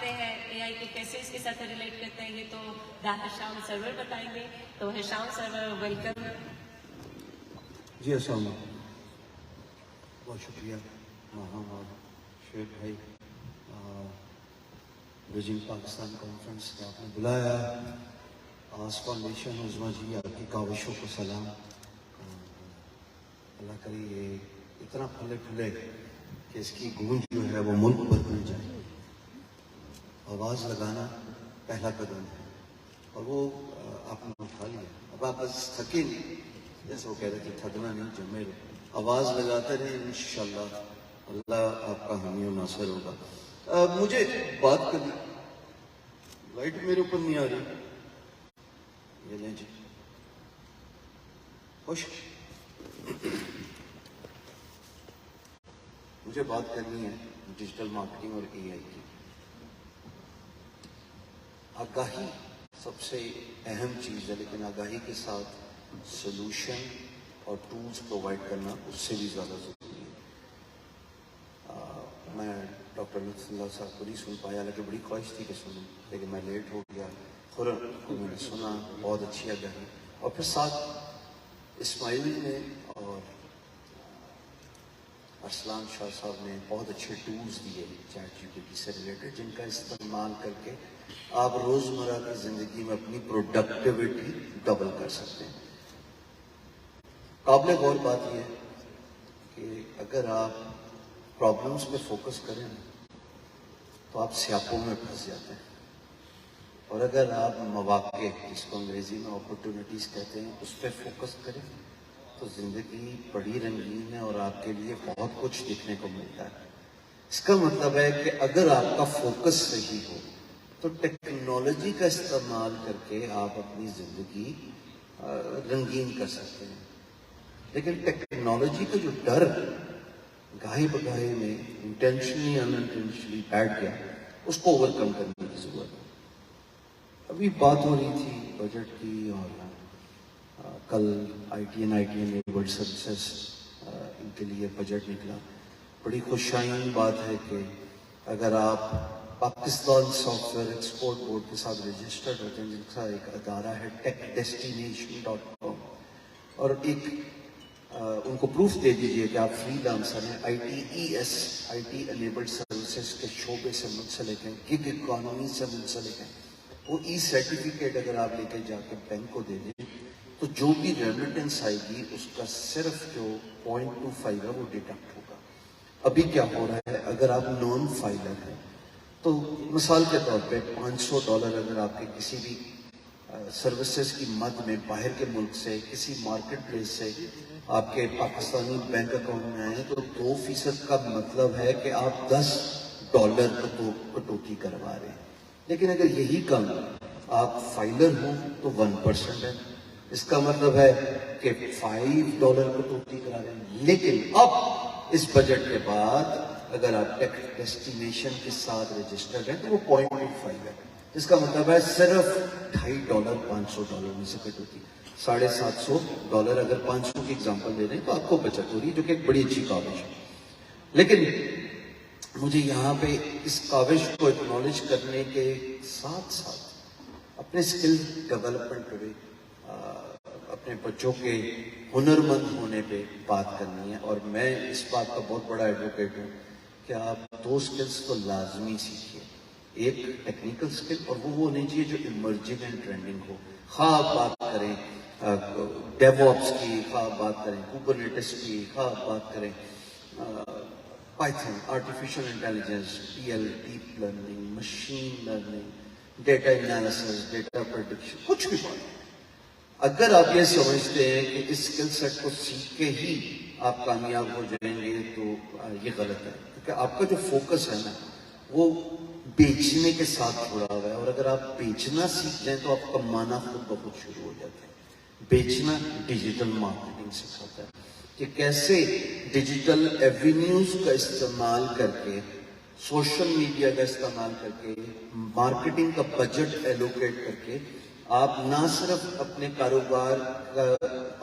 سمجھتے ہیں اے آئی کے کیسے اس کے ساتھ ریلیٹ کرتے ہیں، یہ تو ہشام سرور بتائیں گے. تو ہشام سرور ویلکم. جی السلام علیکم، بہت شکریہ ماہام اور شعیب بھائی، برجنگ پاکستان کانفرنس کا آپ نے بلایا. آس فاؤنڈیشن عظمیٰ جی، آپ کی کاوشوں کو سلام. اللہ کرے یہ اتنا پھلے پھلے کہ اس کی گونج جو ہے وہ ملک بھر بن جائے. آواز لگانا پہلا قدم ہے اور وہ آپ نے اٹھا لیا. اب آپ بس تھکے نہیں، جیسے وہ کہہ رہے تھے تھکنا نہیں، جمے رہے، آواز لگاتے رہے، انشاءاللہ اللہ آپ کا حامی و ناصر ہوگا. مجھے بات کرنی، لائٹ میرے اوپر نہیں آ رہی، یہ لیں جی، خوش. مجھے بات کرنی ہے ڈیجیٹل مارکیٹنگ اور اے آئی کی. آگاہی سب سے اہم چیز ہے، لیکن آگاہی کے ساتھ سولوشن اور ٹولز پرووائڈ کرنا اس سے بھی زیادہ ضروری ہے. میں ڈاکٹر لطف اللہ صاحب کو نہیں سن پایا، لیکن بڑی خواہش تھی کہ سنوں، لیکن میں لیٹ ہو گیا. فوراً میں نے سنا، بہت اچھی آگاہی. اور پھر ساتھ اسماعیل نے اور ارسلان شاہ صاحب نے بہت اچھے ٹولز دیے چیٹ جی پی ٹی سے ریلیٹڈ، جن کا استعمال کر کے آپ روزمرہ کی زندگی میں اپنی پروڈکٹیوٹی ڈبل کر سکتے ہیں. قابل غور بات یہ ہے کہ اگر آپ پرابلمس پہ فوکس کریں تو آپ سیاپوں میں پھنس جاتے ہیں، اور اگر آپ مواقع، جس کو انگریزی میں اپرچونٹیز کہتے ہیں، اس پہ فوکس کریں تو زندگی بڑی رنگین ہے اور آپ کے لیے بہت کچھ دیکھنے کو ملتا ہے. اس کا مطلب ہے کہ اگر آپ کا فوکس صحیح ہو تو ٹیکنالوجی کا استعمال کر کے آپ اپنی زندگی رنگین کر سکتے ہیں. لیکن ٹیکنالوجی کا جو ڈر گاہے بگاہے میں انٹینشنلی ان انٹینشنلی بیٹھ گیا، اس کو اوور کم کرنے کی ضرورت ہے. ابھی بات ہو رہی تھی بجٹ کی، اور کل آئی ٹی اینیبلڈ سروسز ان کے لیے بجٹ نکلا. بڑی خوشائن بات ہے کہ اگر آپ Pakistan soft where export board کے ساتھ رجسٹرڈ ہوتے ہیں، جن کا ایک ادارہ ہے techdestination.com، اور ایک ان کو پروف دے دیجئے کہ آپ فری لانسر ہیں، آئی ٹی انیبلڈ سروسز کے شعبے سے منسلک ہیں، گگ اکانومی سے منسلک ہیں، وہ ای سرٹیفکیٹ اگر آپ لے کے جا کے بینک کو دے دیں تو جو بھی ریمیٹنس آئے گی اس کا صرف جو 0.25 ہے وہ ڈیڈکٹ ہوگا. ابھی کیا ہو رہا ہے، اگر آپ نان فائلر ہیں تو مثال کے طور پہ $500 اگر آپ کے کسی بھی سروسز کی مد میں باہر کے ملک سے کسی مارکیٹ پلیس سے آپ کے پاکستانی بینک اکاؤنٹ میں آئے تو 2% کا مطلب ہے کہ آپ $10 کٹوتی کروا رہے ہیں. لیکن اگر یہی کام آپ فائلر ہوں تو 1% ہے. اس کا مطلب ہے کہ $5 کٹوتی کرا رہے ہیں. لیکن اب اس بجٹ کے بعد اگر آپ ڈیسٹینیشن کے ساتھ رجسٹرڈ ہیں تو وہ 0.25 ہے. اس کا مطلب ہے صرف $2.5 $500 میں سے کٹوتی. $750 اگر 500 کی اگزامپل دے رہے ہیں تو آپ کو بچت ہو رہی ہے، جو کہ ایک بڑی اچھی کاوش ہے. لیکن مجھے یہاں پہ اس کاوش کو اکنالج کرنے کے ساتھ ساتھ اپنے سکل ڈیولپمنٹ پہ، اپنے بچوں کے ہنرمند ہونے پہ بات کرنی ہے. اور میں اس بات کا بہت بڑا ایڈوکیٹ ہوں کہ آپ 2 سکلز تو لازمی سیکھیے. ایک ٹیکنیکل سکل، اور وہ ہونی چاہیے جو ایمرجنگ اینڈ ٹرینڈنگ ہو. خواہ آپ بات کریں ڈیو آپس کی، خواہ آپ بات کریں کوبرنیٹس کی، خواہ آپ بات کریں Python, artificial intelligence, PL، deep learning, machine learning, data analysis, data prediction, کچھ بھی بات. اگر آپ یہ سمجھتے ہیں کہ اس سکل سیٹ کو سیکھ کے ہی آپ کامیاب ہو جائیں گے تو یہ غلط ہے. کیونکہ آپ کا جو فوکس ہے نا وہ بیچنے کے ساتھ جڑا ہوا ہے، اور اگر آپ بیچنا سیکھ جائیں تو آپ کمانا خود بخود شروع ہو جاتا ہے. بیچنا ڈیجیٹل مارکیٹنگ سکھاتا ہے کہ کیسے ڈیجیٹل ایوینیوز کا استعمال کر کے، سوشل میڈیا کا استعمال کر کے، مارکیٹنگ کا بجٹ ایلوکیٹ کر کے آپ نہ صرف اپنے کاروبار کا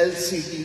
LCT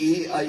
AI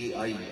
AI,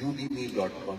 udemy.com,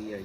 AI,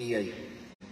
AI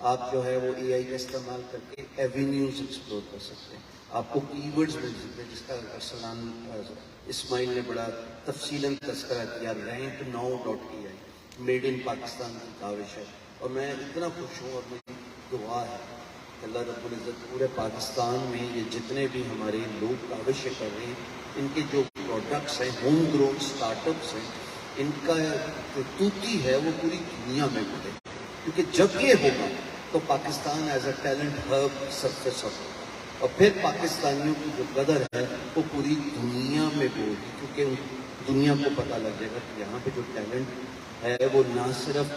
آپ جو ہے وہ اے آئی کا استعمال کر کے ایوینیوز ایکسپلور کر سکتے ہیں. آپ کو کی ورڈز مل سکتے ہیں جس کا ارسلان اسماعیل نے بڑا تفصیلاً تذکرہ کیا. rank.now.ai میڈ ان پاکستان کی کاوش ہے, اور میں اتنا خوش ہوں اور میری دعا ہے کہ اللہ رب العزت پورے پاکستان میں یہ جتنے بھی ہمارے لوگ کاوشیں کر رہے ہیں, ان کے جو پروڈکٹس ہیں, ہوم گرون اسٹارٹ اپس ہیں, ان کا جو توتی ہے وہ پوری دنیا میں بڑھے, کیونکہ جب یہ ہوگا تو Pakistan as a talent hub success ہوگا, اور پھر پاکستانیوں کی جو قدر ہے وہ پوری دنیا میں ہوگی, کیونکہ دنیا کو پتہ لگ جائے گا کہ یہاں پہ جو ٹیلنٹ ہے وہ نہ صرف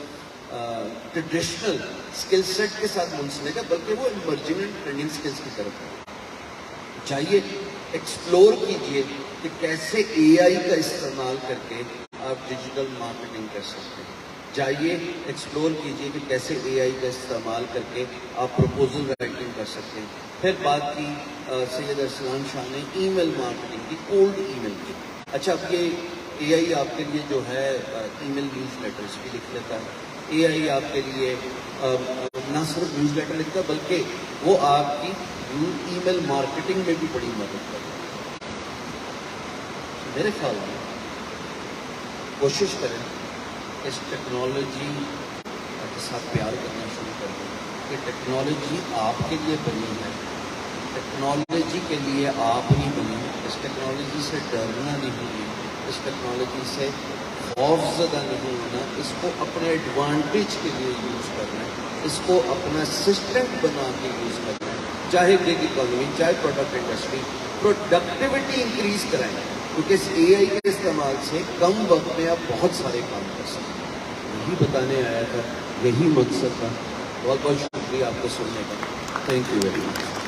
ٹریڈیشنل اسکل سیٹ کے ساتھ منسلک ہے بلکہ وہ ایمرجنگ اینڈ ٹریننگ اسکلس کی طرف ہے. چاہیے ایکسپلور کیجئے کہ کیسے اے آئی کا استعمال کر کے آپ ڈیجیٹل مارکیٹنگ کر سکتے ہیں. جائیے ایکسپلور کیجئے کہ کیسے اے آئی کا استعمال کر کے آپ پروپوزل رائٹنگ کر سکتے ہیں. پھر بات کی سید ارسلان شاہ نے ای میل مارکیٹنگ کی, کولڈ ای میل کی. اچھا, اب یہ اے آئی آپ کے لیے جو ہے ای میل نیوز لیٹرز بھی لکھ لیتا ہے. اے آئی آپ کے لیے نہ صرف نیوز لیٹر لکھتا ہے بلکہ وہ آپ کی ای میل مارکیٹنگ میں بھی بڑی مدد کرتا ہے. میرے خیال میں کوشش کریں اس ٹیکنالوجی کے ساتھ پیار کرنا شروع کر دیں کہ ٹیکنالوجی آپ کے لیے بنی ہے, ٹیکنالوجی کے لیے آپ نہیں بنی. اس ٹیکنالوجی سے ڈرنا نہیں, اس ٹیکنالوجی سے خوف زدہ نہیں ہونا, اس کو اپنے ایڈوانٹیج کے لیے یوز کرنا ہے, اس کو اپنا اسسٹنٹ بنا کے یوز کرنا ہے. چاہے گیگ اکانومی, چاہے پروڈکٹ انڈسٹری, پروڈکٹیوٹی انکریز کرائیں, کیونکہ اس اے آئی کے استعمال سے کم وقت میں آپ بہت سارے کام کر سکتے ہیں. یہی بتانے آیا تھا, یہی مقصد تھا. بہت بہت شکریہ آپ کو سننے کا. Thank you very much.